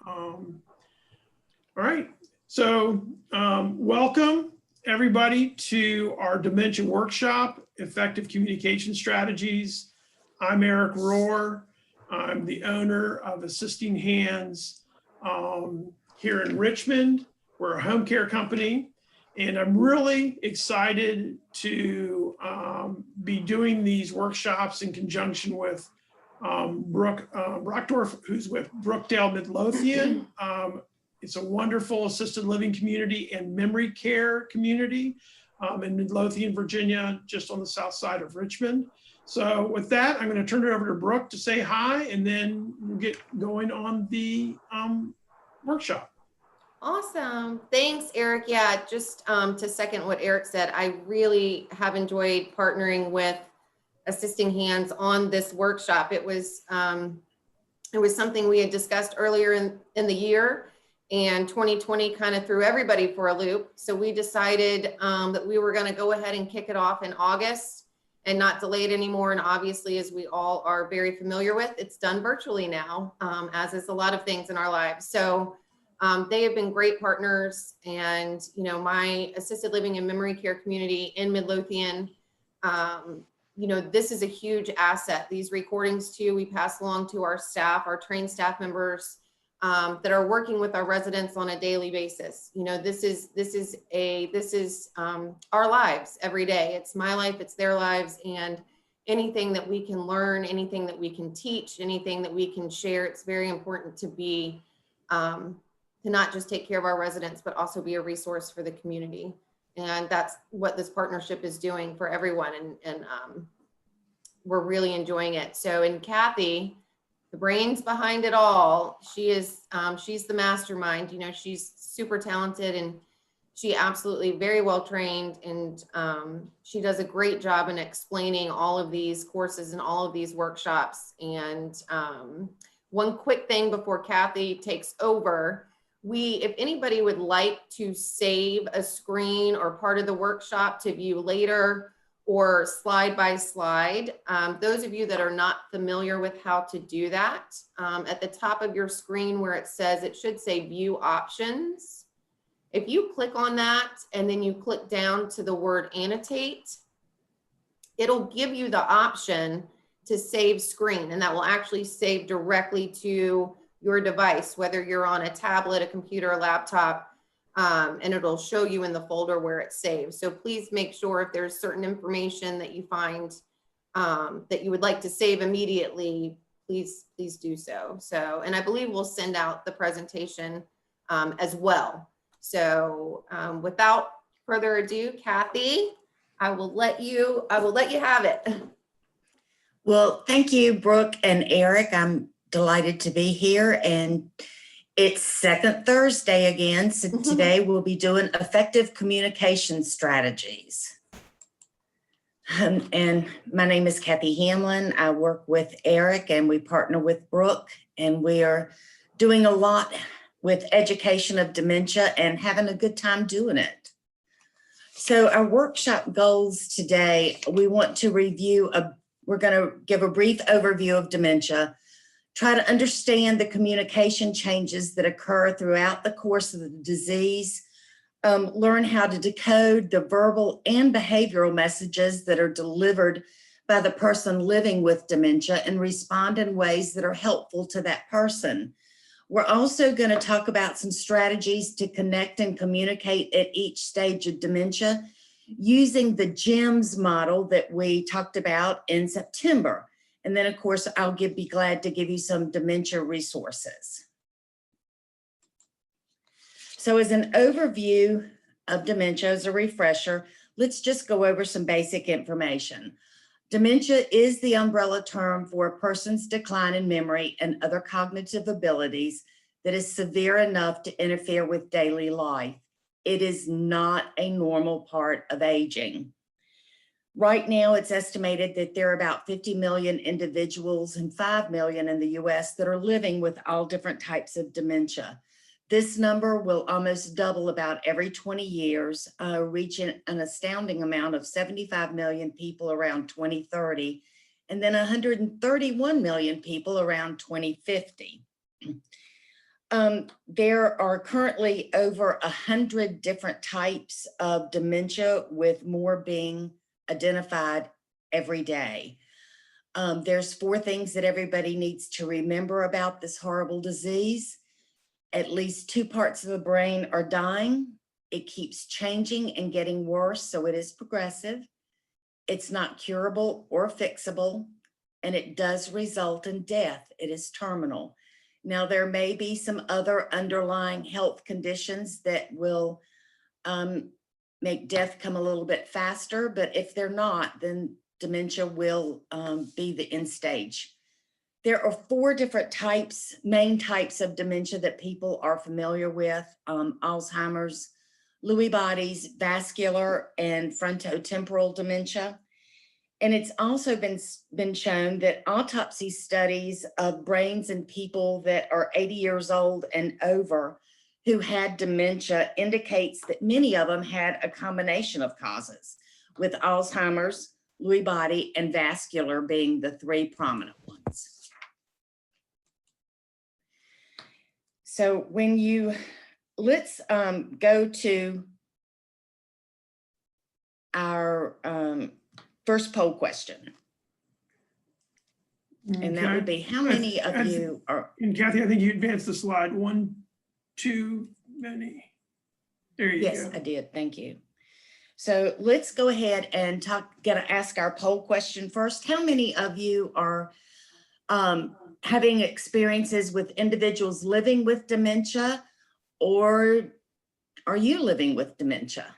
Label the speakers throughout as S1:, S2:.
S1: All right, so welcome everybody to our dementia workshop, Effective Communication Strategies. I'm Eric Rohr. I'm the owner of Assisting Hands here in Richmond. We're a home care company, and I'm really excited to be doing these workshops in conjunction with Brooke Brockdorf, who's with Brookdale Midlothian. It's a wonderful assisted living community and memory care community in Midlothian, Virginia, just on the south side of Richmond. So with that, I'm going to turn it over to Brooke to say hi, and then we'll get going on the workshop.
S2: Awesome. Thanks, Eric. Yeah, just to second what Eric said, I really have enjoyed partnering with Assisting Hands on this workshop. It was something we had discussed earlier in the year, and 2020 kind of threw everybody for a loop. So we decided that we were going to go ahead and kick it off in August and not delay it anymore. And obviously, as we all are very familiar with, it's done virtually now, as is a lot of things in our lives. So they have been great partners, and my assisted living and memory care community in Midlothian, this is a huge asset. These recordings too, we pass along to our staff, our trained staff members that are working with our residents on a daily basis. This is our lives every day. It's my life, it's their lives, and anything that we can learn, anything that we can teach, anything that we can share, it's very important to be to not just take care of our residents, but also be a resource for the community. And that's what this partnership is doing for everyone. And we're really enjoying it. So, and Cathy, the brains behind it all, she's the mastermind. She's super talented, and she absolutely very well trained. And she does a great job in explaining all of these courses and all of these workshops. And one quick thing before Cathy takes over, if anybody would like to save a screen or part of the workshop to view later or slide by slide, those of you that are not familiar with how to do that, at the top of your screen where it should say view options. If you click on that and then you click down to the word annotate, it'll give you the option to save screen, and that will actually save directly to your device, whether you're on a tablet, a computer, a laptop, and it'll show you in the folder where it's saved. So please make sure if there's certain information that you find that you would like to save immediately, please do so. And I believe we'll send out the presentation as well. So without further ado, Cathy, I will let you have it.
S3: Well, thank you, Brooke and Eric. I'm delighted to be here, and it's second Thursday again. So today we'll be doing effective communication strategies. And my name is Cathy Hamlin. I work with Eric, and we partner with Brooke, and we are doing a lot with education of dementia and having a good time doing it. So our workshop goals today, we want to review, we're going to give a brief overview of dementia, try to understand the communication changes that occur throughout the course of the disease, learn how to decode the verbal and behavioral messages that are delivered by the person living with dementia and respond in ways that are helpful to that person. We're also going to talk about some strategies to connect and communicate at each stage of dementia using the GEMS model that we talked about in September. And then, of course, I'll be glad to give you some dementia resources. So as an overview of dementia, as a refresher, let's just go over some basic information. Dementia is the umbrella term for a person's decline in memory and other cognitive abilities that is severe enough to interfere with daily life. It is not a normal part of aging. Right now, it's estimated that there are about 50 million individuals and 5 million in the US that are living with all different types of dementia. This number will almost double about every 20 years, reaching an astounding amount of 75 million people around 2030, and then 131 million people around 2050. There are currently over 100 different types of dementia, with more being identified every day. There's 4 things that everybody needs to remember about this horrible disease. At least 2 parts of the brain are dying. It keeps changing and getting worse, so it is progressive. It's not curable or fixable, and it does result in death. It is terminal. Now, there may be some other underlying health conditions that will make death come a little bit faster, but if they're not, then dementia will be the end stage. There are 4 different types, main types of dementia that people are familiar with: Alzheimer's, Lewy bodies, vascular, and frontotemporal dementia. And it's also been shown that autopsy studies of brains in people that are 80 years old and over who had dementia indicates that many of them had a combination of causes, with Alzheimer's, Lewy body, and vascular being the 3 prominent ones. So let's go to our first poll question. And that would be, how many of you are?
S1: And Cathy, I think you advanced the slide. 1 too many. There you go.
S3: Yes, I did. Thank you. So let's go ahead and ask our poll question first. How many of you are having experiences with individuals living with dementia, or are you living with dementia?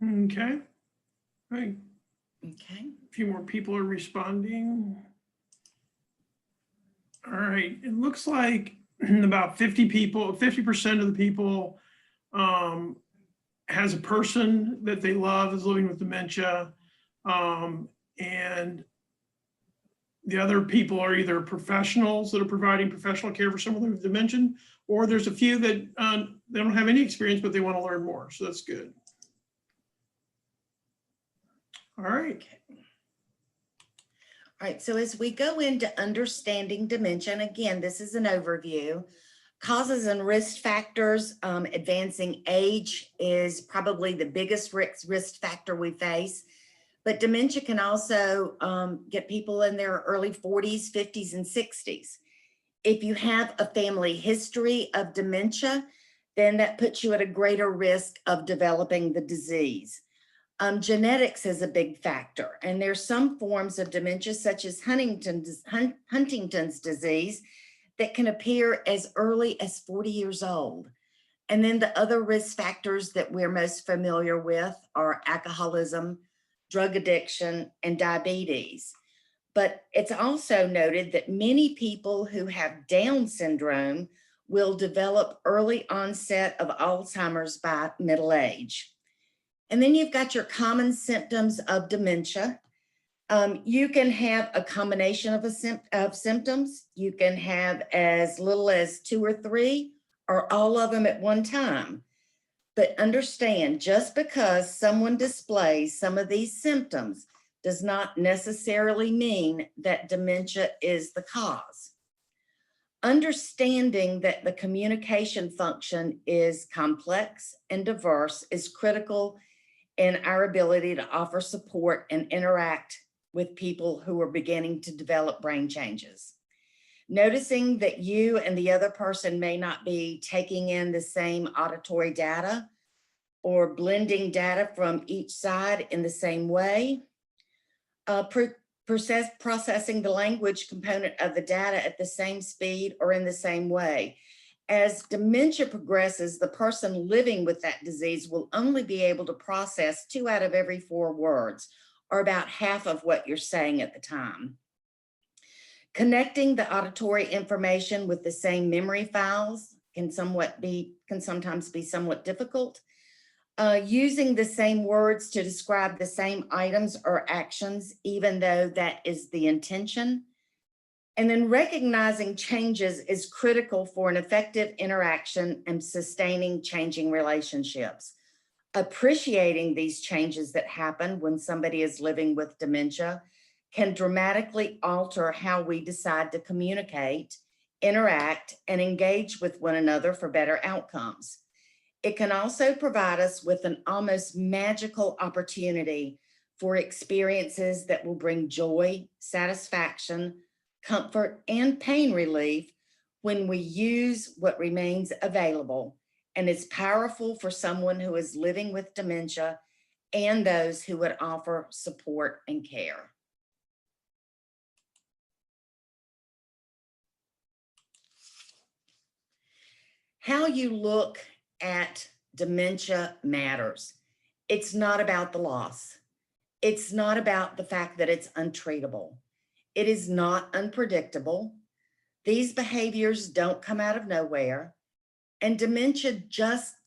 S1: Okay. Right.
S3: Okay.
S1: A few more people are responding. All right. It looks like about 50% of the people has a person that they love is living with dementia. And the other people are either professionals that are providing professional care for someone with dementia, or there's a few that they don't have any experience, but they want to learn more. So that's good. All right.
S3: All right, so as we go into understanding dementia, and again, this is an overview, causes and risk factors, advancing age is probably the biggest risk factor we face, but dementia can also get people in their early 40s, 50s, and 60s. If you have a family history of dementia, then that puts you at a greater risk of developing the disease. Genetics is a big factor, and there's some forms of dementia, such as Huntington's disease, that can appear as early as 40 years old. And then the other risk factors that we're most familiar with are alcoholism, drug addiction, and diabetes. But it's also noted that many people who have Down syndrome will develop early onset of Alzheimer's by middle age. And then you've got your common symptoms of dementia. You can have a combination of symptoms. You can have as little as 2 or 3, or all of them at one time. But understand, just because someone displays some of these symptoms does not necessarily mean that dementia is the cause. Understanding that the communication function is complex and diverse is critical in our ability to offer support and interact with people who are beginning to develop brain changes. Noticing that you and the other person may not be taking in the same auditory data or blending data from each side in the same way, processing the language component of the data at the same speed or in the same way. As dementia progresses, the person living with that disease will only be able to process 2 out of every 4 words, or about half of what you're saying at the time. Connecting the auditory information with the same memory files can sometimes be somewhat difficult. Using the same words to describe the same items or actions, even though that is the intention. And then recognizing changes is critical for an effective interaction and sustaining changing relationships. Appreciating these changes that happen when somebody is living with dementia can dramatically alter how we decide to communicate, interact, and engage with one another for better outcomes. It can also provide us with an almost magical opportunity for experiences that will bring joy, satisfaction, comfort, and pain relief when we use what remains available, and is powerful for someone who is living with dementia and those who would offer support and care. How you look at dementia matters. It's not about the loss. It's not about the fact that it's untreatable. It is not unpredictable. These behaviors don't come out of nowhere. And dementia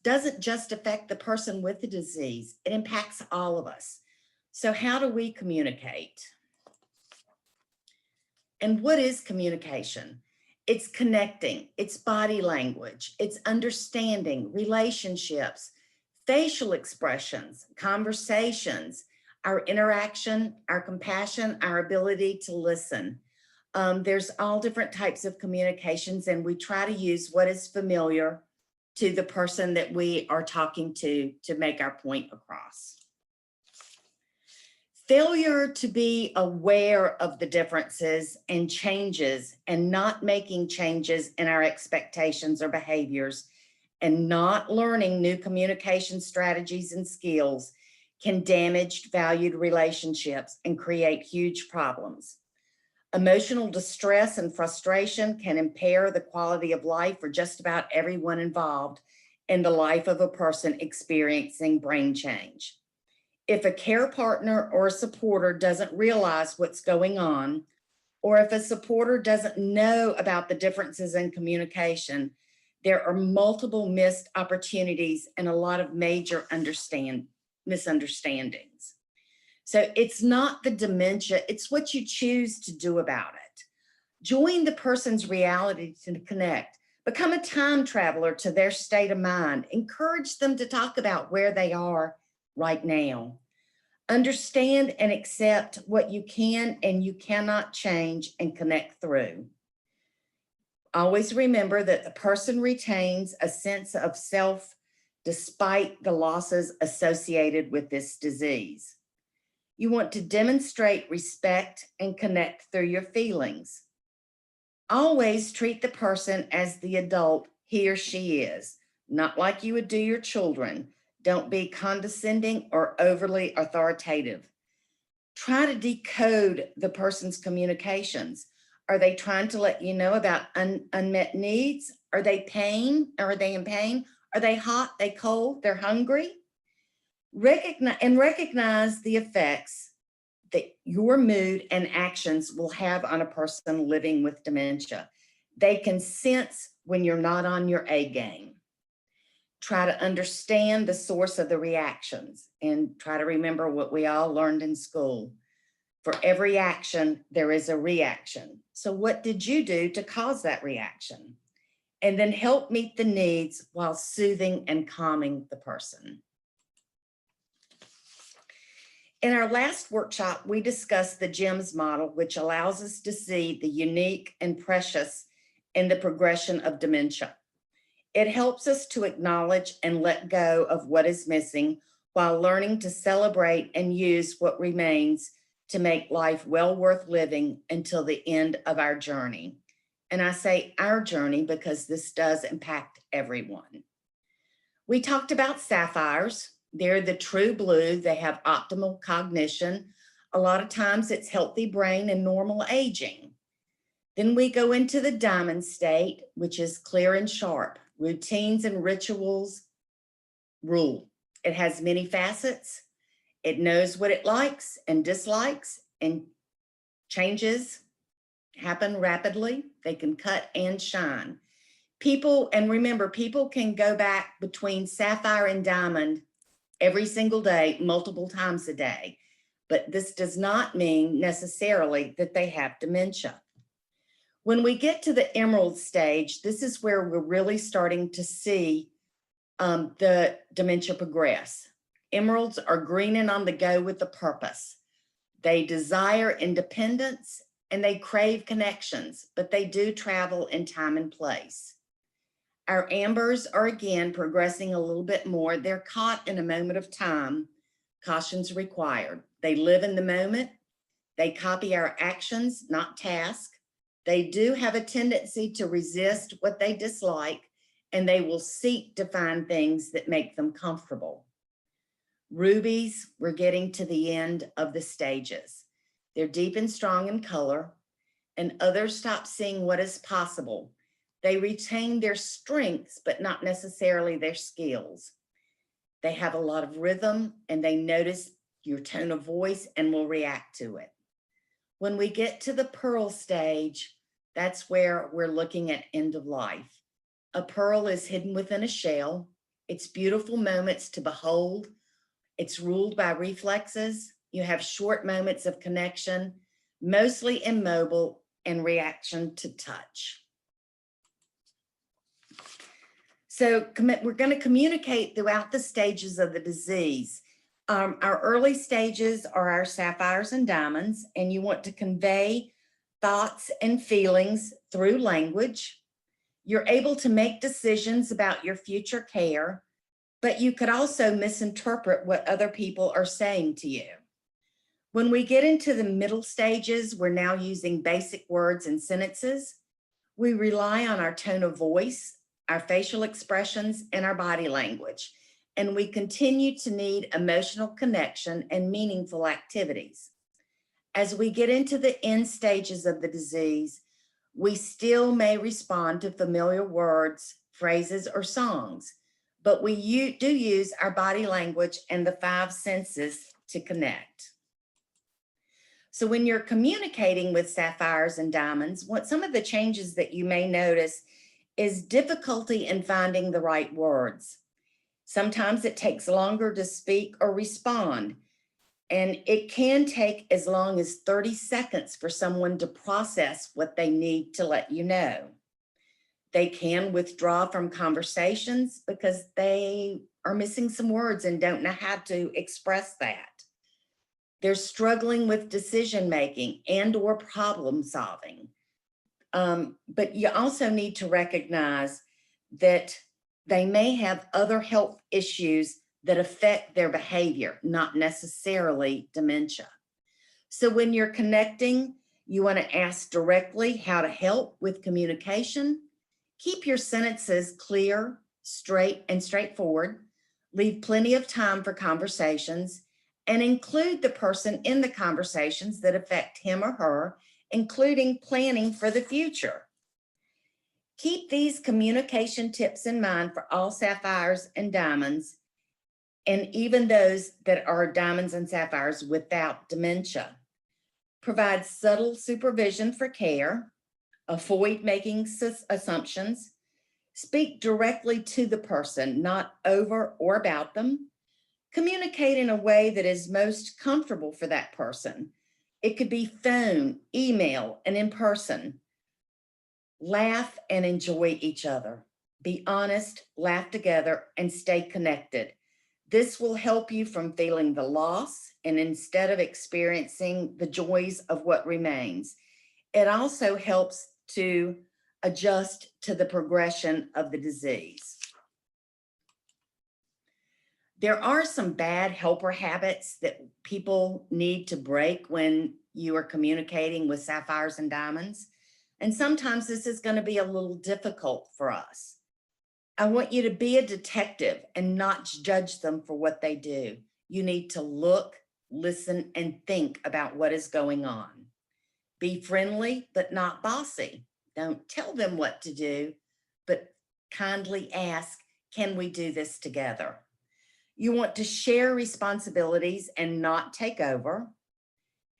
S3: doesn't just affect the person with the disease, it impacts all of us. So how do we communicate? And what is communication? It's connecting, it's body language, it's understanding, relationships, facial expressions, conversations, our interaction, our compassion, our ability to listen. There's all different types of communications, and we try to use what is familiar to the person that we are talking to make our point across. Failure to be aware of the differences and changes and not making changes in our expectations or behaviors and not learning new communication strategies and skills can damage valued relationships and create huge problems. Emotional distress and frustration can impair the quality of life for just about everyone involved in the life of a person experiencing brain change. If a care partner or a supporter doesn't realize what's going on, or if a supporter doesn't know about the differences in communication, there are multiple missed opportunities and a lot of major misunderstandings. So it's not the dementia, it's what you choose to do about it. Join the person's reality to connect. Become a time traveler to their state of mind. Encourage them to talk about where they are right now. Understand and accept what you can and you cannot change and connect through. Always remember that the person retains a sense of self despite the losses associated with this disease. You want to demonstrate respect and connect through your feelings. Always treat the person as the adult he or she is, not like you would do your children. Don't be condescending or overly authoritative. Try to decode the person's communications. Are they trying to let you know about unmet needs? Are they in pain? Are they hot? They cold? They're hungry? Recognize the effects that your mood and actions will have on a person living with dementia. They can sense when you're not on your A game. Try to understand the source of the reactions and try to remember what we all learned in school. For every action, there is a reaction. So what did you do to cause that reaction? And then help meet the needs while soothing and calming the person. In our last workshop, we discussed the GEMS model, which allows us to see the unique and precious in the progression of dementia. It helps us to acknowledge and let go of what is missing while learning to celebrate and use what remains to make life well worth living until the end of our journey. And I say our journey because this does impact everyone. We talked about sapphires. They're the true blue. They have optimal cognition. A lot of times it's healthy brain and normal aging. Then we go into the diamond state, which is clear and sharp. Routines and rituals rule. It has many facets. It knows what it likes and dislikes, and changes happen rapidly. They can cut and shine. And remember, people can go back between sapphire and diamond every single day, multiple times a day. But this does not mean necessarily that they have dementia. When we get to the emerald stage, this is where we're really starting to see the dementia progress. Emeralds are green and on the go with a purpose. They desire independence and they crave connections, but they do travel in time and place. Our ambers are again progressing a little bit more. They're caught in a moment of time. Caution's required. They live in the moment. They copy our actions, not tasks. They do have a tendency to resist what they dislike, and they will seek to find things that make them comfortable. Rubies, we're getting to the end of the stages. They're deep and strong in color, and others stop seeing what is possible. They retain their strengths, but not necessarily their skills. They have a lot of rhythm, and they notice your tone of voice and will react to it. When we get to the pearl stage, that's where we're looking at end of life. A pearl is hidden within a shell. It's beautiful moments to behold. It's ruled by reflexes. You have short moments of connection, mostly immobile and reaction to touch. So we're going to communicate throughout the stages of the disease. Our early stages are our sapphires and diamonds, and you want to convey thoughts and feelings through language. You're able to make decisions about your future care, but you could also misinterpret what other people are saying to you. When we get into the middle stages, we're now using basic words and sentences. We rely on our tone of voice, our facial expressions, and our body language. And we continue to need emotional connection and meaningful activities. As we get into the end stages of the disease, we still may respond to familiar words, phrases, or songs, but we do use our body language and the 5 senses to connect. So when you're communicating with sapphires and diamonds, some of the changes that you may notice is difficulty in finding the right words. Sometimes it takes longer to speak or respond, and it can take as long as 30 seconds for someone to process what they need to let you know. They can withdraw from conversations because they are missing some words and don't know how to express that. They're struggling with decision-making and/or problem solving. But you also need to recognize that they may have other health issues that affect their behavior, not necessarily dementia. So when you're connecting, you want to ask directly how to help with communication. Keep your sentences clear, straight, and straightforward. Leave plenty of time for conversations, and include the person in the conversations that affect him or her, including planning for the future. Keep these communication tips in mind for all sapphires and diamonds, and even those that are diamonds and sapphires without dementia. Provide subtle supervision for care. Avoid making assumptions. Speak directly to the person, not over or about them. Communicate in a way that is most comfortable for that person. It could be phone, email, and in person. Laugh and enjoy each other. Be honest, laugh together, and stay connected. This will help you from feeling the loss and instead of experiencing the joys of what remains. It also helps to adjust to the progression of the disease. There are some bad helper habits that people need to break when you are communicating with sapphires and diamonds. And sometimes this is going to be a little difficult for us. I want you to be a detective and not judge them for what they do. You need to look, listen, and think about what is going on. Be friendly, but not bossy. Don't tell them what to do, but kindly ask, can we do this together? You want to share responsibilities and not take over,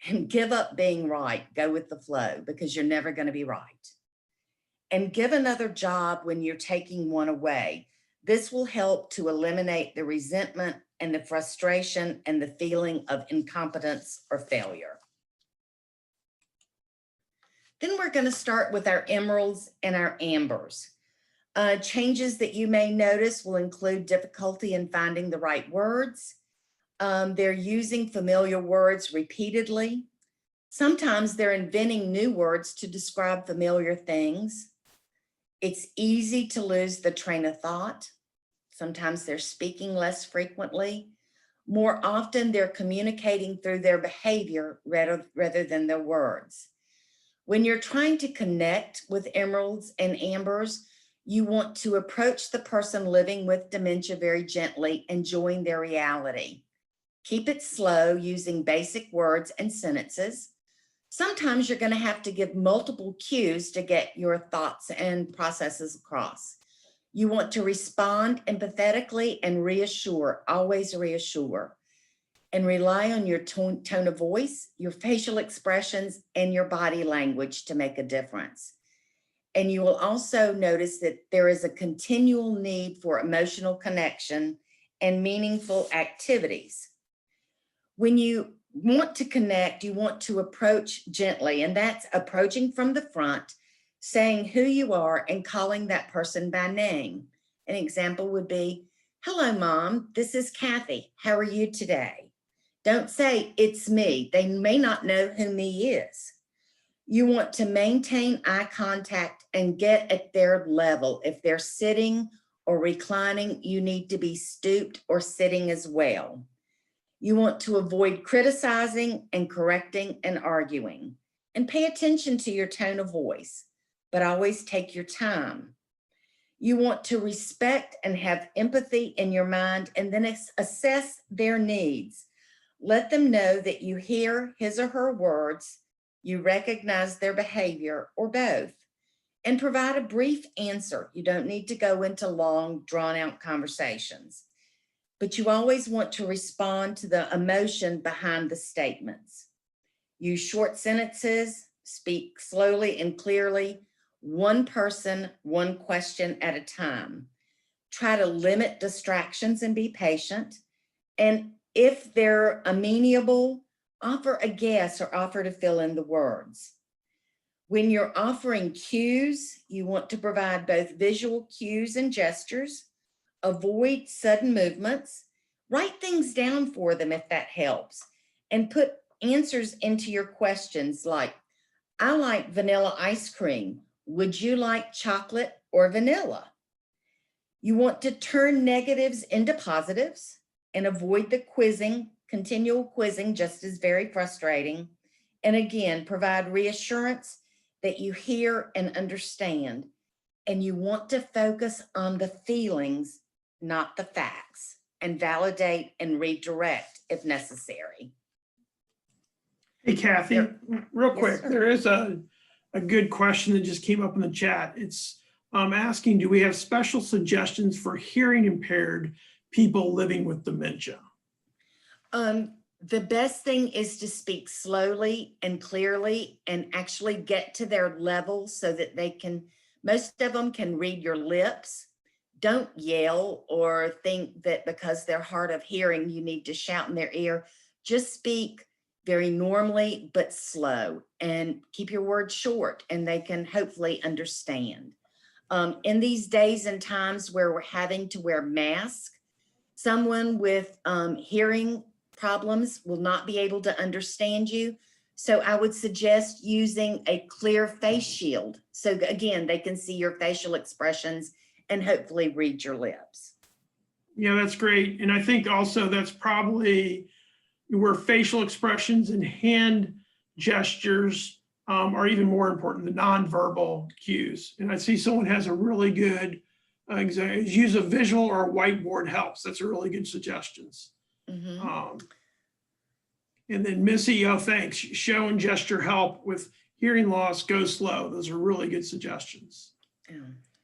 S3: and give up being right. Go with the flow because you're never going to be right. And give another job when you're taking one away. This will help to eliminate the resentment and the frustration and the feeling of incompetence or failure. Then we're going to start with our emeralds and our ambers. Changes that you may notice will include difficulty in finding the right words, They're using familiar words repeatedly. Sometimes they're inventing new words to describe familiar things. It's easy to lose the train of thought. Sometimes they're speaking less frequently. More often, they're communicating through their behavior rather than their words. When you're trying to connect with emeralds and ambers, you want to approach the person living with dementia very gently and join their reality. Keep it slow using basic words and sentences. Sometimes you're going to have to give multiple cues to get your thoughts and processes across. You want to respond empathetically and reassure, always reassure, and rely on your tone of voice, your facial expressions, and your body language to make a difference. And you will also notice that there is a continual need for emotional connection and meaningful activities. When you want to connect, you want to approach gently, and that's approaching from the front, saying who you are and calling that person by name. An example would be, "Hello, Mom, this is Cathy. How are you today?" Don't say, "It's me." They may not know who me is. You want to maintain eye contact and get at their level. If they're sitting or reclining, you need to be stooped or sitting as well. You want to avoid criticizing and correcting and arguing, and pay attention to your tone of voice, but always take your time. You want to respect and have empathy in your mind, and then assess their needs. Let them know that you hear his or her words, you recognize their behavior, or both, and provide a brief answer. You don't need to go into long, drawn-out conversations, but you always want to respond to the emotion behind the statements. Use short sentences, speak slowly and clearly, one person, one question at a time. Try to limit distractions and be patient. And if they're amenable, offer a guess or offer to fill in the words. When you're offering cues, you want to provide both visual cues and gestures. Avoid sudden movements. Write things down for them if that helps, and put answers into your questions like, "I like vanilla ice cream. Would you like chocolate or vanilla?" You want to turn negatives into positives and avoid the quizzing. Continual quizzing just is very frustrating. And again, provide reassurance that you hear and understand. And you want to focus on the feelings, not the facts, and validate and redirect if necessary.
S1: Hey, Cathy, real quick,
S3: sir.
S1: there is a good question that just came up in the chat. It's asking, do we have special suggestions for hearing impaired people living with dementia?
S3: The best thing is to speak slowly and clearly and actually get to their level so that they can, most of them can read your lips. Don't yell or think that because they're hard of hearing, you need to shout in their ear. Just speak very normally, but slow, and keep your words short, and they can hopefully understand. In these days and times where we're having to wear masks, someone with hearing problems will not be able to understand you. So I would suggest using a clear face shield. So again, they can see your facial expressions and hopefully read your lips.
S1: Yeah, that's great. And I think also that's probably where facial expressions and hand gestures are even more important, the nonverbal cues. And I see someone has a really good use a visual or a whiteboard helps. That's a really good suggestions.
S3: Mm-hmm.
S1: And then Missy, oh, thanks. Show and gesture help with hearing loss, go slow. Those are really good suggestions.
S3: Yeah.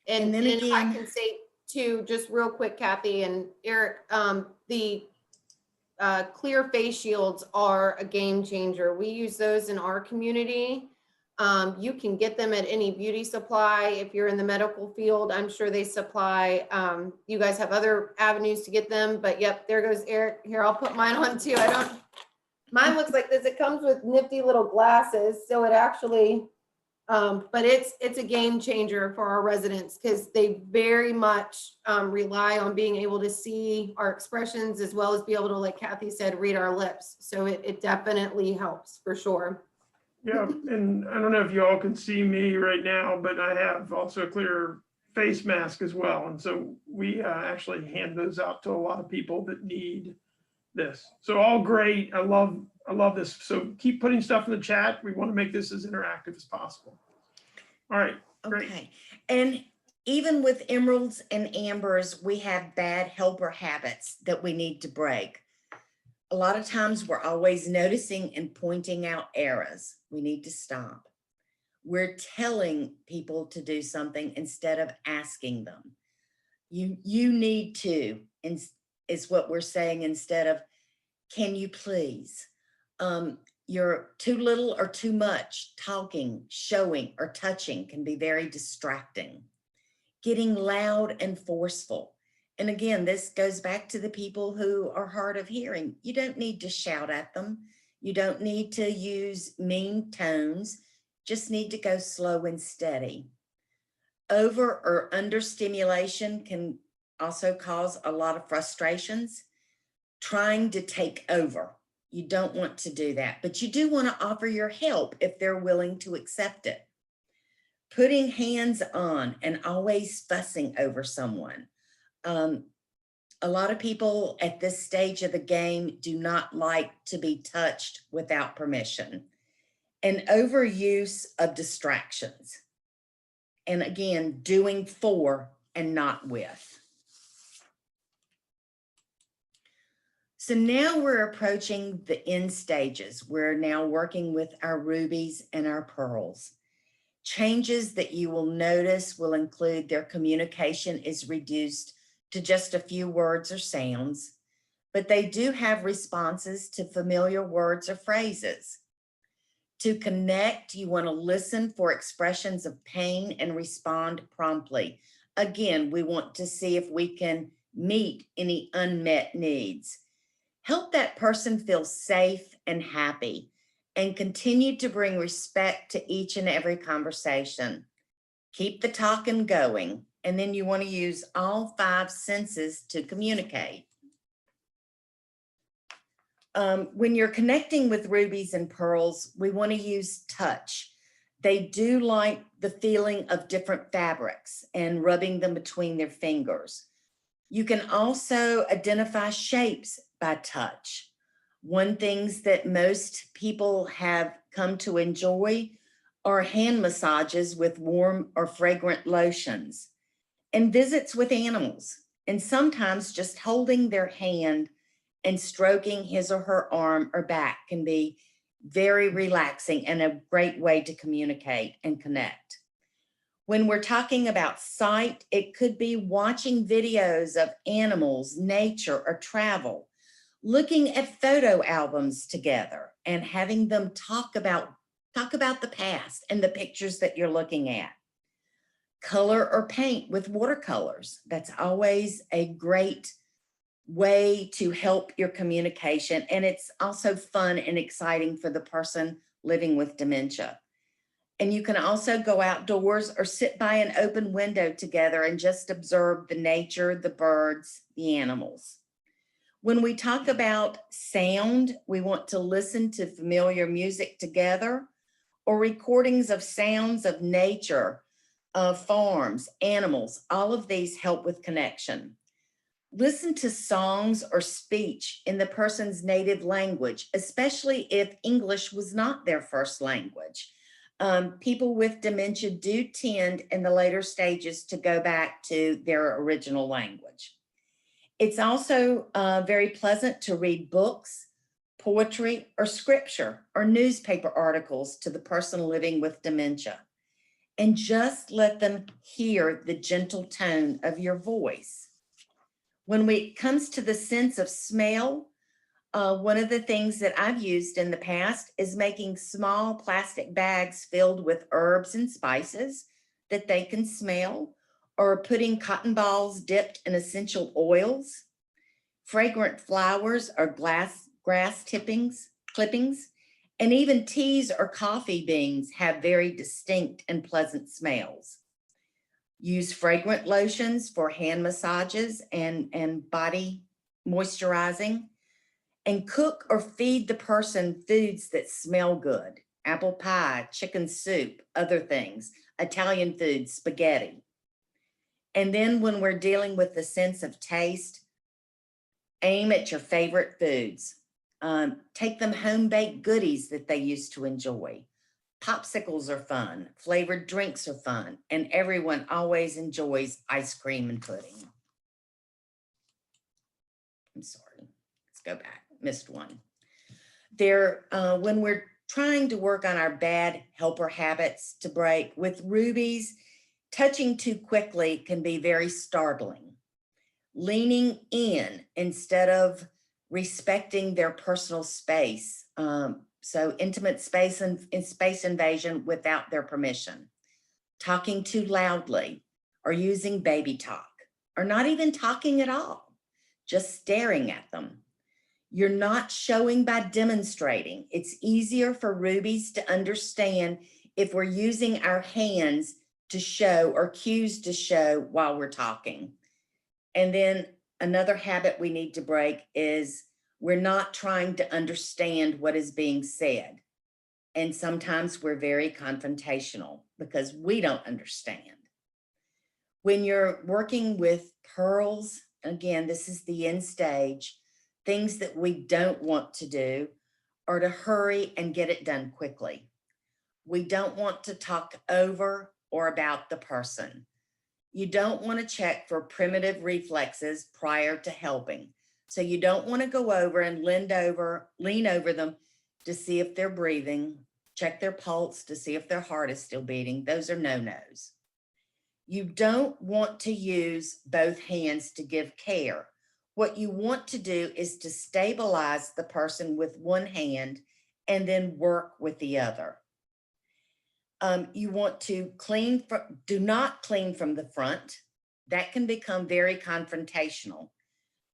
S2: And
S3: then
S2: if I
S3: again,
S2: can say too, just real quick, Cathy and Eric, the clear face shields are a game changer. We use those in our community. You can get them at any beauty supply. If you're in the medical field, I'm sure they supply. You guys have other avenues to get them, but yep, there goes Eric. Here, I'll put mine on too. Mine looks like this. It comes with nifty little glasses. So it actually But it's a game changer for our residents because they very much rely on being able to see our expressions as well as be able to, like Cathy said, read our lips. So it definitely helps for sure.
S1: Yeah, and I don't know if you all can see me right now, but I have also a clear face mask as well. And so we actually hand those out to a lot of people that need this. So all great. I love this. So keep putting stuff in the chat. We want to make this as interactive as possible. All right, great.
S3: Okay. And even with emeralds and ambers, we have bad helper habits that we need to break. A lot of times we're always noticing and pointing out errors. We need to stop. We're telling people to do something instead of asking them. You need to, is what we're saying, instead of, can you please? You're too little or too much talking, showing, or touching can be very distracting. Getting loud and forceful. And again, this goes back to the people who are hard of hearing. You don't need to shout at them. You don't need to use mean tones. Just need to go slow and steady. Over or under stimulation can also cause a lot of frustrations. Trying to take over. You don't want to do that, but you do want to offer your help if they're willing to accept it. Putting hands on and always fussing over someone. A lot of people at this stage of the game do not like to be touched without permission. And overuse of distractions. And again, doing for and not with. So now we're approaching the end stages. We're now working with our rubies and our pearls. Changes that you will notice will include their communication is reduced to just a few words or sounds, but they do have responses to familiar words or phrases. To connect, you want to listen for expressions of pain and respond promptly. Again, we want to see if we can meet any unmet needs. Help that person feel safe and happy, and continue to bring respect to each and every conversation. Keep the talking going, and then you want to use all 5 senses to communicate. When you're connecting with rubies and pearls, we want to use touch. They do like the feeling of different fabrics and rubbing them between their fingers. You can also identify shapes by touch. One things that most people have come to enjoy are hand massages with warm or fragrant lotions, and visits with animals, and sometimes just holding their hand and stroking his or her arm or back can be very relaxing and a great way to communicate and connect. When we're talking about sight, it could be watching videos of animals, nature, or travel, looking at photo albums together and having them talk about the past and the pictures that you're looking at. Color or paint with watercolors. That's always a great way to help your communication. And it's also fun and exciting for the person living with dementia. And you can also go outdoors or sit by an open window together and just observe the nature, the birds, the animals. When we talk about sound, we want to listen to familiar music together or recordings of sounds of nature, of farms, animals. All of these help with connection. Listen to songs or speech in the person's native language, especially if English was not their first language. People with dementia do tend in the later stages to go back to their original language. It's also very pleasant to read books, poetry, or scripture, or newspaper articles to the person living with dementia. And just let them hear the gentle tone of your voice. When it comes to the sense of smell, one of the things that I've used in the past is making small plastic bags filled with herbs and spices that they can smell, or putting cotton balls dipped in essential oils, fragrant flowers or grass clippings, And even teas or coffee beans have very distinct and pleasant smells. Use fragrant lotions for hand massages and body moisturizing. And cook or feed the person foods that smell good. Apple pie, chicken soup, other things, Italian food, spaghetti. And then when we're dealing with the sense of taste, aim at your favorite foods. Take them home-baked goodies that they used to enjoy. Popsicles are fun, flavored drinks are fun, and everyone always enjoys ice cream and pudding. I'm sorry, let's go back, missed one. When we're trying to work on our bad helper habits to break, with Rubies, touching too quickly can be very startling. Leaning in instead of respecting their personal space. So intimate space and space invasion without their permission. Talking too loudly or using baby talk or not even talking at all, just staring at them. You're not showing by demonstrating. It's easier for Rubies to understand if we're using our hands to show or cues to show while we're talking. And then another habit we need to break is we're not trying to understand what is being said. And sometimes we're very confrontational because we don't understand. When you're working with pearls, again, this is the end stage, things that we don't want to do are to hurry and get it done quickly. We don't want to talk over or about the person. You don't want to check for primitive reflexes prior to helping. So you don't want to go over and lean over them to see if they're breathing, check their pulse to see if their heart is still beating. Those are no-nos. You don't want to use both hands to give care. What you want to do is to stabilize the person with one hand and then work with the other. You want to do not clean from the front. That can become very confrontational.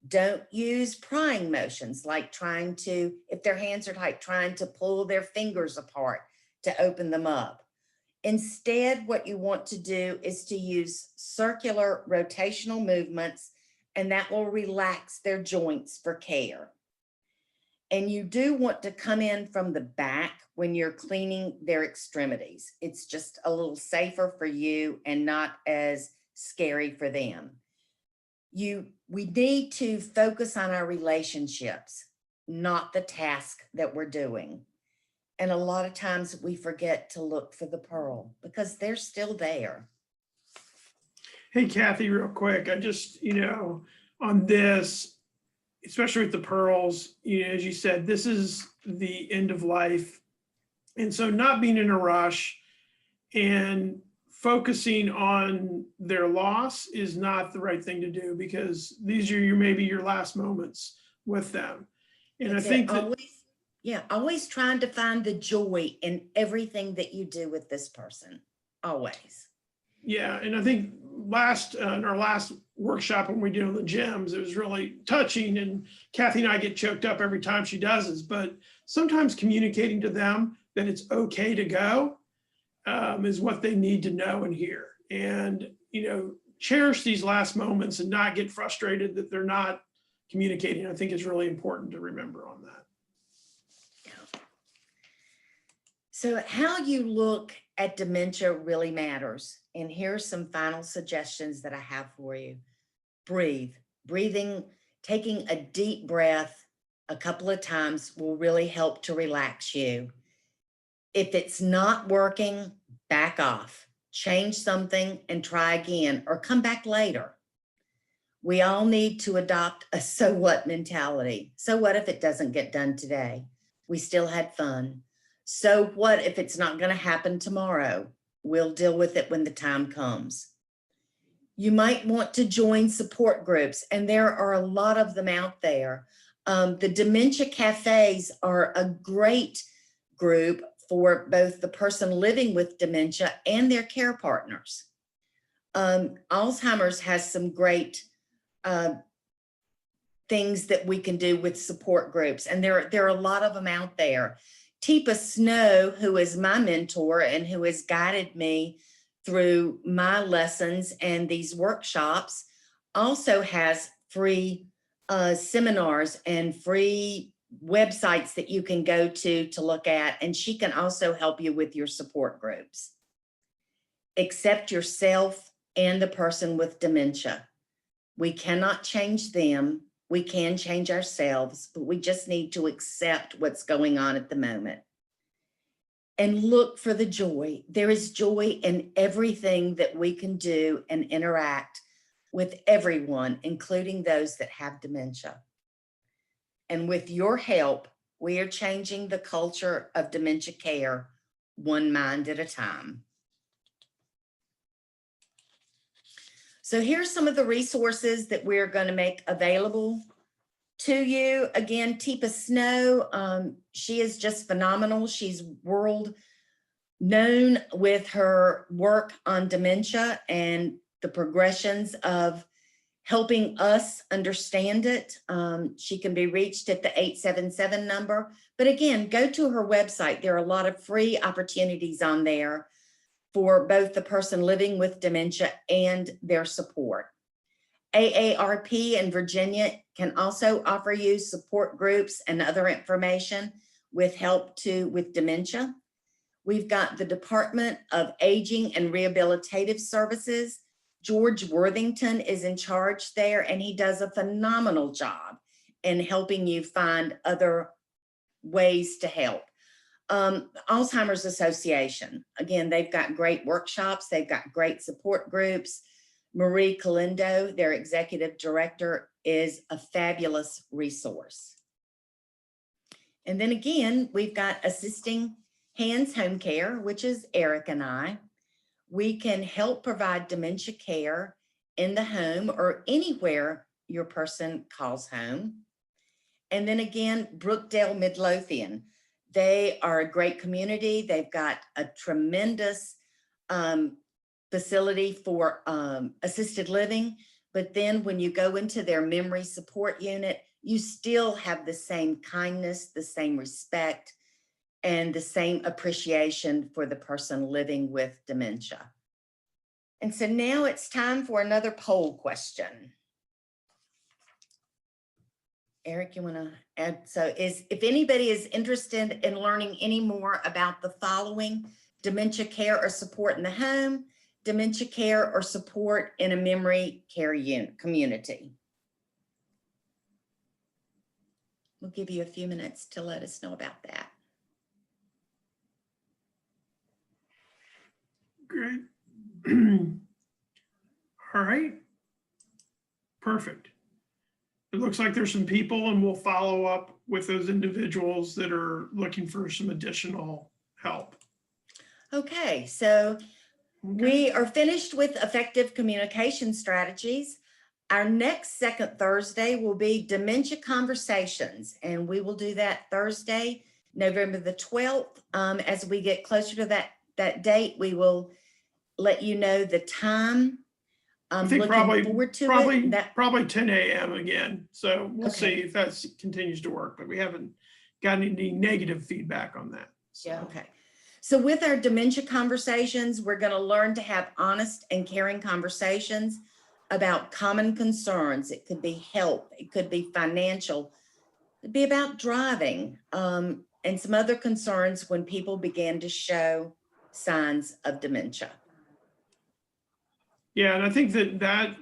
S3: Don't use prying motions like trying to, if their hands are tight, trying to pull their fingers apart to open them up. Instead, what you want to do is to use circular rotational movements, and that will relax their joints for care. And you do want to come in from the back when you're cleaning their extremities. It's just a little safer for you and not as scary for them. We need to focus on our relationships, not the task that we're doing. And a lot of times we forget to look for the pearl because they're still there.
S1: Hey, Cathy, real quick, I just, on this, especially with the pearls, as you said, this is the end of life. And so not being in a rush and focusing on their loss is not the right thing to do because these are maybe your last moments with them. And I think that
S3: always trying to find the joy in everything that you do with this person, always.
S1: Yeah, and I think in our last workshop when we did on the gems, it was really touching, and Cathy and I get choked up every time she does this, but sometimes communicating to them that it's okay to go is what they need to know and hear. And, cherish these last moments and not get frustrated that they're not communicating. I think is really important to remember on that.
S3: Yeah. So how you look at dementia really matters. And here's some final suggestions that I have for you. Breathe. Breathing, taking a deep breath a couple of times will really help to relax you. If it's not working, back off, change something and try again, or come back later. We all need to adopt a so what mentality. So what if it doesn't get done today? We still had fun. So what if it's not going to happen tomorrow? We'll deal with it when the time comes. You might want to join support groups, and there are a lot of them out there. The dementia cafes are a great group for both the person living with dementia and their care partners. Alzheimer's has some great things that we can do with support groups, and there are a lot of them out there. Teepa Snow, who is my mentor and who has guided me through my lessons and these workshops, also has free seminars and free websites that you can go to look at, and she can also help you with your support groups. Accept yourself and the person with dementia. We cannot change them. We can change ourselves, but we just need to accept what's going on at the moment. And look for the joy. There is joy in everything that we can do and interact with everyone, including those that have dementia. And with your help, we are changing the culture of dementia care one mind at a time. So here's some of the resources that we're going to make available to you. Again, Teepa Snow, she is just phenomenal. She's world known with her work on dementia and the progressions of helping us understand it. She can be reached at the 877 number. But again, go to her website. There are a lot of free opportunities on there for both the person living with dementia and their support. AARP in Virginia can also offer you support groups and other information with help with dementia. We've got the Department of Aging and Rehabilitative Services. George Worthington is in charge there, and he does a phenomenal job in helping you find other ways to help. Alzheimer's Association, again, they've got great workshops. They've got great support groups. Marie Calindo, their executive director, is a fabulous resource. And then again, we've got Assisting Hands Home Care, which is Eric and I. We can help provide dementia care in the home or anywhere your person calls home. And then again, Brookdale Midlothian. They are a great community. They've got a tremendous facility for assisted living. But then when you go into their memory support unit, you still have the same kindness, the same respect, and the same appreciation for the person living with dementia. And so now it's time for another poll question. Eric, you want to add? So if anybody is interested in learning any more about the following: dementia care or support in the home, dementia care or support in a memory care community. We'll give you a few minutes to let us know about that.
S1: Great. All right. Perfect. It looks like there's some people, and we'll follow up with those individuals that are looking for some additional help.
S3: Okay, so we are finished with effective communication strategies. Our next second Thursday will be Dementia Conversations, and we will do that Thursday, November the 12th. As we get closer to that date, we will let you know the time.
S1: I think probably 10 a.m. again. So we'll see if that continues to work, but we haven't gotten any negative feedback on that. So.
S3: Yeah. Okay. So with our dementia conversations, we're going to learn to have honest and caring conversations about common concerns. It could be health, it could be financial, it could be about driving, and some other concerns when people begin to show signs of dementia.
S1: Yeah, and I think that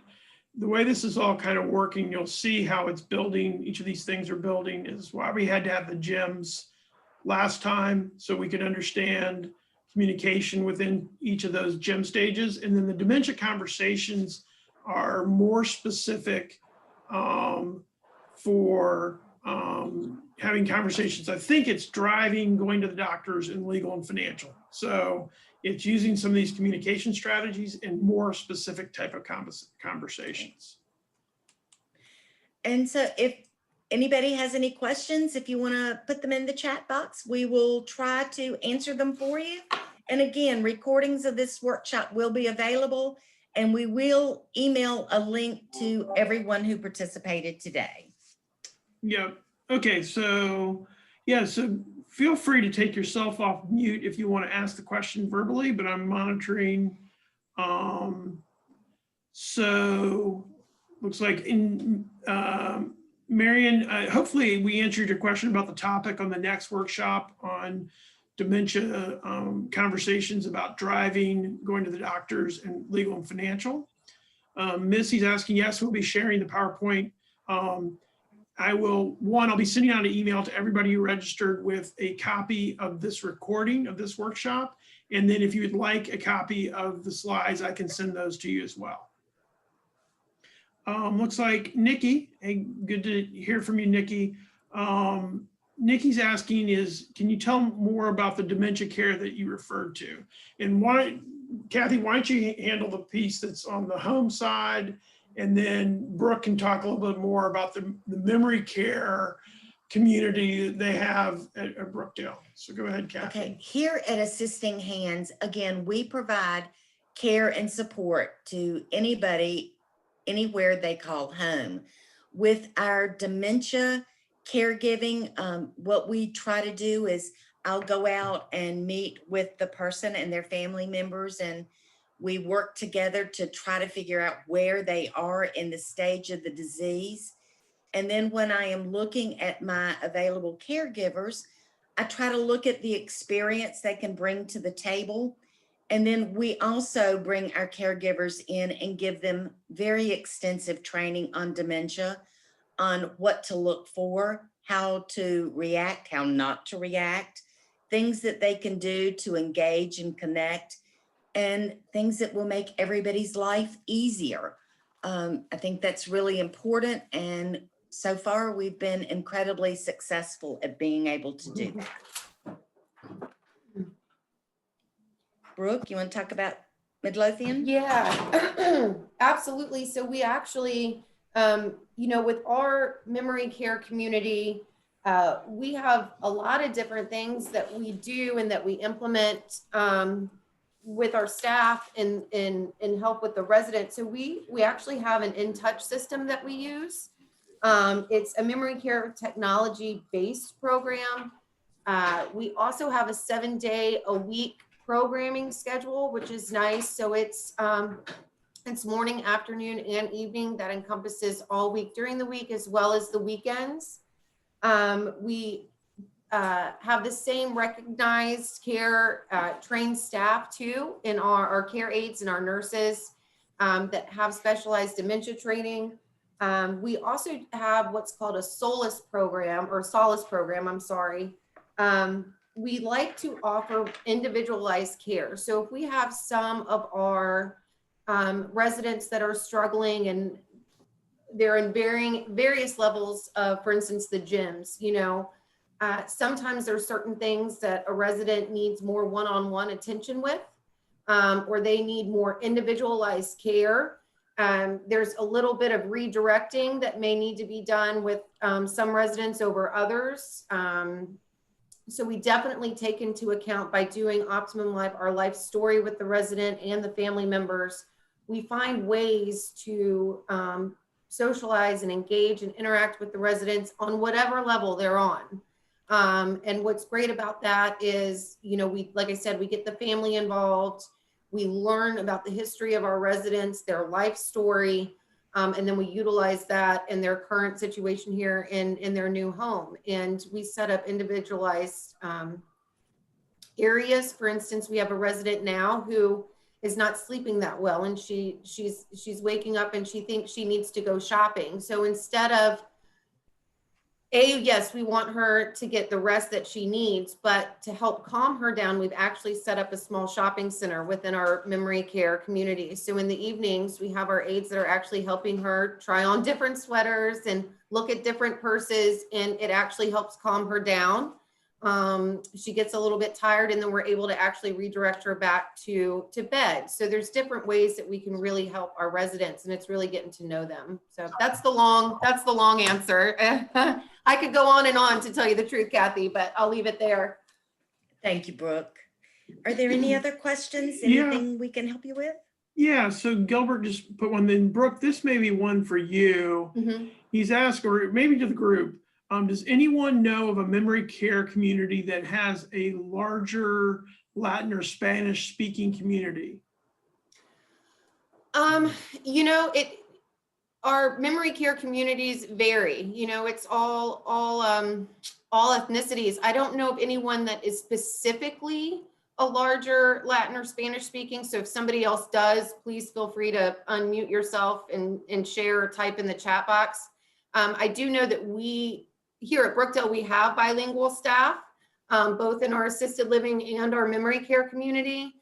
S1: the way this is all kind of working, you'll see how it's building. Each of these things are building is why we had to have the gyms last time, so we could understand communication within each of those gym stages. And then the dementia conversations are more specific for having conversations. I think it's driving, going to the doctors, and legal and financial. So it's using some of these communication strategies in more specific type of conversations.
S3: And so if anybody has any questions, if you want to put them in the chat box, we will try to answer them for you. And again, recordings of this workshop will be available, and we will email a link to everyone who participated today.
S1: Yeah. Okay. So, yeah. So feel free to take yourself off mute if you want to ask the question verbally, but I'm monitoring. So looks like Marion, hopefully we answered your question about the topic on the next workshop on dementia, conversations about driving, going to the doctors, and legal and financial. Missy's asking, yes, we'll be sharing the PowerPoint. I'll be sending out an email to everybody who registered with a copy of this recording of this workshop. And then if you would like a copy of the slides, I can send those to you as well. Looks like Nikki, hey, good to hear from you, Nikki. Nikki's asking can you tell more about the dementia care that you referred to? And Cathy, why don't you handle the piece that's on the home side, and then Brooke can talk a little bit more about the memory care community that they have at Brookdale. So go ahead, Cathy.
S3: Okay, here at Assisting Hands, again, we provide care and support to anybody, anywhere they call home. With our dementia caregiving, what we try to do is I'll go out and meet with the person and their family members, and we work together to try to figure out where they are in the stage of the disease. And then when I am looking at my available caregivers, I try to look at the experience they can bring to the table. And then we also bring our caregivers in and give them very extensive training on dementia, on what to look for, how to react, how not to react, things that they can do to engage and connect, and things that will make everybody's life easier. I think that's really important. And so far, we've been incredibly successful at being able to do that. Brooke, you want to talk about Midlothian?
S2: Yeah, absolutely. So we actually, with our memory care community, we have a lot of different things that we do and that we implement with our staff and help with the residents. So we actually have an in-touch system that we use. It's a memory care technology-based program. We also have a 7-day-a-week programming schedule, which is nice. So it's morning, afternoon, and evening that encompasses all week during the week as well as the weekends. We have the same recognized care trained staff too in our care aides and our nurses that have specialized dementia training. We also have what's called a solace program, I'm sorry. We like to offer individualized care. So if we have some of our residents that are struggling and they're in various levels of, for instance, the gyms, sometimes there's certain things that a resident needs more one-on-one attention with, or they need more individualized care. There's a little bit of redirecting that may need to be done with some residents over others. So we definitely take into account by doing Optimum Life, our life story with the resident and the family members, we find ways to socialize and engage and interact with the residents on whatever level they're on. And what's great about that is, like I said, we get the family involved. We learn about the history of our residents, their life story, and then we utilize that in their current situation here in their new home. And we set up individualized areas. For instance, we have a resident now who is not sleeping that well, and she's waking up and she thinks she needs to go shopping. So instead of yes, we want her to get the rest that she needs, but to help calm her down, we've actually set up a small shopping center within our memory care community. So in the evenings, we have our aides that are actually helping her try on different sweaters and look at different purses, and it actually helps calm her down. She gets a little bit tired, and then we're able to actually redirect her back to bed. So there's different ways that we can really help our residents, and it's really getting to know them. So that's the long answer. I could go on and on to tell you the truth, Cathy, but I'll leave it there.
S3: Thank you, Brooke. Are there any other questions? Anything we can help you with?
S1: Yeah, so Gilbert just put one in. Brooke, this may be one for you.
S2: Mm-hmm.
S1: He's asked, or maybe to the group, Does anyone know of a memory care community that has a larger Latin or Spanish speaking community?
S2: You know, our memory care communities vary. You know, it's all ethnicities. I don't know of anyone that is specifically a larger Latin or Spanish speaking. So if somebody else does, please feel free to unmute yourself and share or type in the chat box. I do know that we here at Brookdale, we have bilingual staff, both in our assisted living and our memory care community,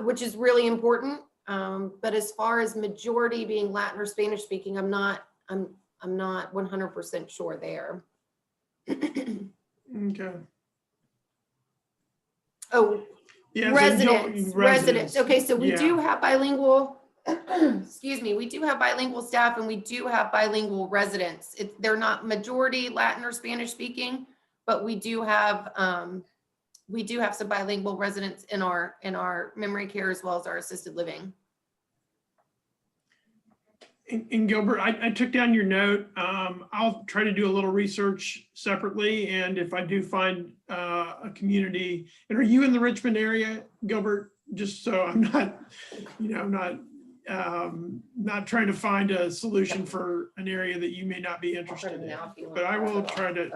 S2: which is really important. But as far as majority being Latin or Spanish speaking, I'm not 100% sure there.
S1: Okay.
S2: Oh,
S1: Yeah,
S2: residents. Okay, so we
S1: Yeah.
S2: do have bilingual, excuse me, we do have bilingual staff and we do have bilingual residents. They're not majority Latin or Spanish speaking, but we do have some bilingual residents in our memory care as well as our assisted living.
S1: And Gilbert, I took down your note. I'll try to do a little research separately. And if I do find a community, and are you in the Richmond area, Gilbert? Just so I'm not, not trying to find a solution for an area that you may not be interested in. But I will try to.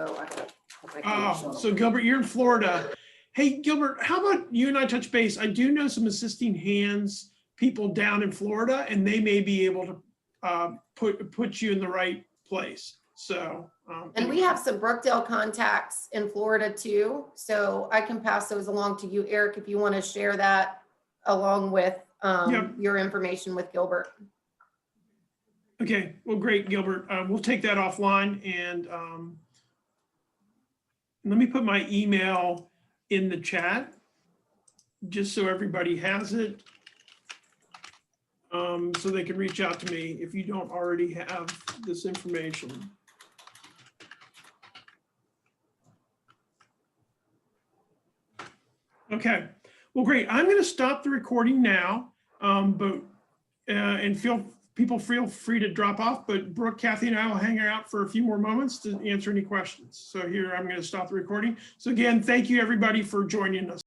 S1: Oh, so Gilbert, you're in Florida. Hey, Gilbert, how about you and I touch base? I do know some assisting hands people down in Florida, and they may be able to put you in the right place. So
S2: and we have some Brookdale contacts in Florida too, so I can pass those along to you, Eric, if you want to share that along with your information with Gilbert.
S1: Okay, well, great, Gilbert. We'll take that offline, and let me put my email in the chat just so everybody has it. So they can reach out to me if you don't already have this information. Okay, well, great. I'm going to stop the recording now, and people feel free to drop off, but Brooke, Cathy, and I will hang out for a few more moments to answer any questions. So here, I'm going to stop the recording. So again, thank you everybody for joining us.